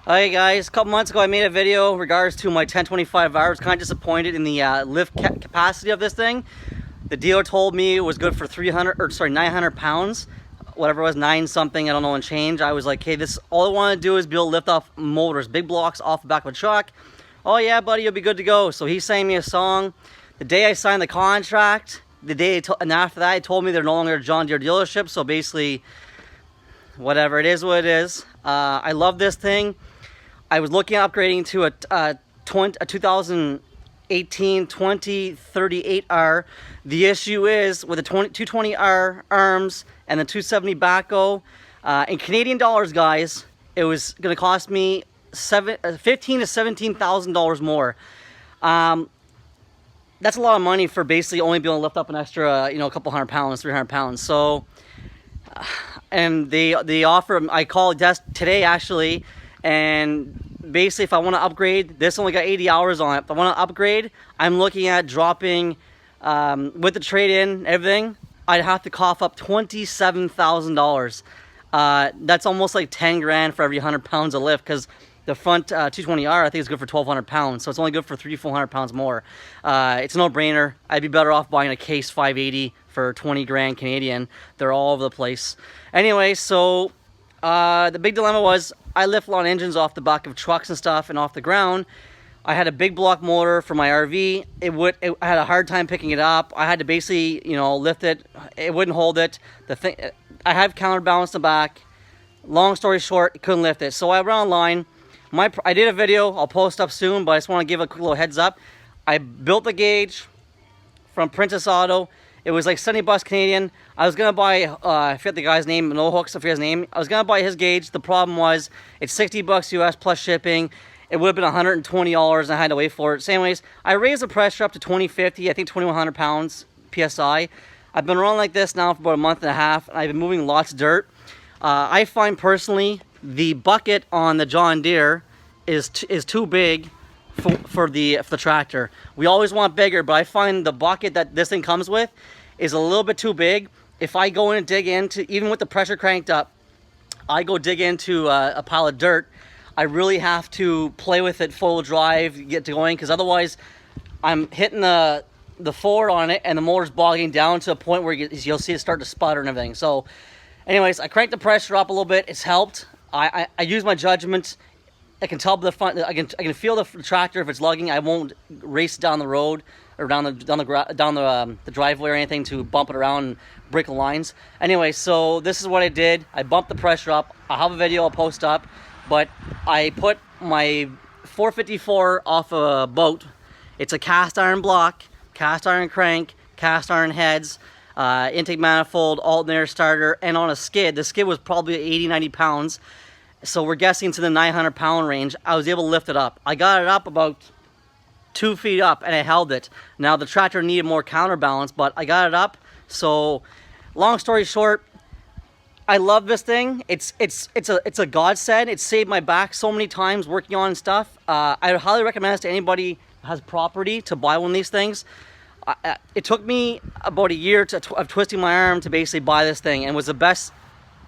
Hey guys, a couple months ago I made a video in regards to my 1025R. I was kind of disappointed in the lift capacity of this thing. The dealer told me it was good for 900 pounds, whatever it was, 9 something, I don't know, and change. I was like, hey, this, all I want to do is be able to lift off motors, big blocks off the back of a truck. Oh yeah, buddy, you'll be good to go. So he sang me a song. The day I signed the contract, and after that, he told me they're no longer a John Deere dealership. So basically, whatever, it is what it is. I love this thing. I was looking at upgrading to a 2018 2038R. The issue is with the 220R arms and the 270 backhoe, in Canadian dollars, guys, it was going to cost me $15,000 to $17,000 more. That's a lot of money for basically only being able to lift up an extra, a couple 100 pounds, 300 pounds. So, and the offer, I called today actually. And basically, if I want to upgrade, this only got 80 hours on it. If I want to upgrade, I'm looking at dropping, with the trade-in, everything, I'd have to cough up $27,000. That's almost like 10 grand for every 100 pounds of lift, because the front 220R, I think, is good for 1,200 pounds. So it's only good for 300-400 pounds more. It's a no-brainer. I'd be better off buying a Case 580 for 20 grand Canadian. They're all over the place. Anyway, so the big dilemma was, I lift a lot of engines off the back of trucks and stuff and off the ground. I had a big block motor for my RV. I had a hard time picking it up. I had to basically, lift it. It wouldn't hold it. I have counterbalanced the back. Long story short, couldn't lift it. So I went online. I did a video. I'll post up soon, but I just want to give a quick little heads up. I built the gauge from Princess Auto. It was like 70 bucks Canadian. I was gonna buy, I forget the guy's name, no hooks, I forget his name. I was gonna buy his gauge. The problem was, it's 60 bucks US plus shipping. It would have been $120 and I had to wait for it. So anyways, I raised the pressure up to 2050, I think 2,100 pounds PSI. I've been running like this now for about a month and a half, and I've been moving lots of dirt. I find personally, the bucket on the John Deere is too big for the tractor. We always want bigger, but I find the bucket that this thing comes with is a little bit too big. If I go in and dig into, even with the pressure cranked up, I go dig into a pile of dirt, I really have to play with it full drive, get to going, because otherwise I'm hitting the forward on it and the motor's bogging down to a point where you'll see it start to sputter and everything. So anyways, I cranked the pressure up a little bit. It's helped. I use my judgment. I can tell the front. I can feel the tractor if it's lugging. I won't race down the road or down the driveway or anything to bump it around and break the lines. Anyway, so this is what I did. I bumped the pressure up. I'll have a video I'll post up, but I put my 454 off a boat. It's a cast iron block, cast iron crank, cast iron heads, intake manifold, alternator starter, and on a skid. The skid was probably 80-90 pounds. So we're guessing to the 900 pound range. I was able to lift it up. I got it up about 2 feet up and I held it. Now the tractor needed more counterbalance, but I got it up. So long story short, I love this thing. It's a godsend. It saved my back so many times working on stuff. I highly recommend this to anybody who has property to buy one of these things. It took me about a year of twisting my arm to basically buy this thing, and it was the best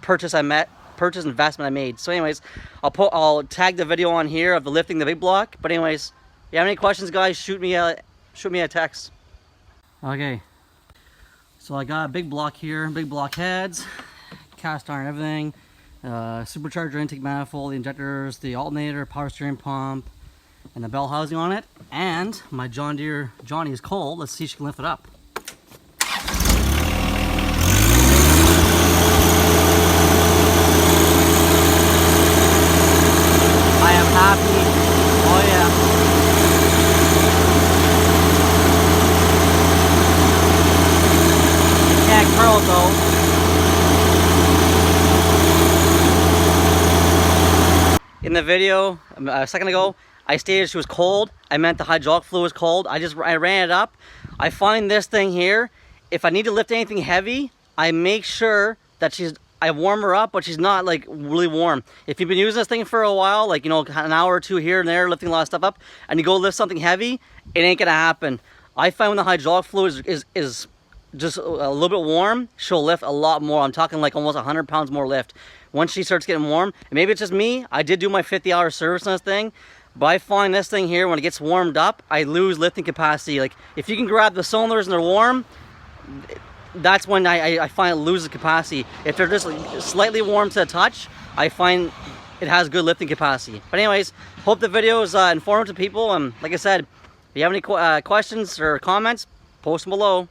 investment I made. So anyways, I'll tag the video on here of the lifting the big block. But anyways, if you have any questions, guys, shoot me a text. Okay, so I got a big block here, big block heads, cast iron everything, supercharger intake manifold, the injectors, the alternator, power steering pump, and the bell housing on it. And my John Deere Johnny is cold. Let's see if she can lift it up. I am happy. Oh yeah. Can't curl though. In the video a second ago, I stated she was cold. I meant the hydraulic fluid was cold. I ran it up. I find this thing here, if I need to lift anything heavy, I make sure that I warm her up, but she's not like really warm. If you've been using this thing for a while, like, an hour or two here and there, lifting a lot of stuff up, and you go lift something heavy, it ain't gonna happen. I find when the hydraulic fluid is just a little bit warm, she'll lift a lot more. I'm talking like almost 100 pounds more lift. once she starts getting warm, and maybe it's just me, I did do my 50-hour service on this thing, but I find this thing here, when it gets warmed up, I lose lifting capacity. Like, if you can grab the cylinders and they're warm, that's when I find it loses capacity. If they're just like slightly warm to the touch, I find it has good lifting capacity. But anyways, hope the video is informative to people. Like I said, if you have any questions or comments, post them below.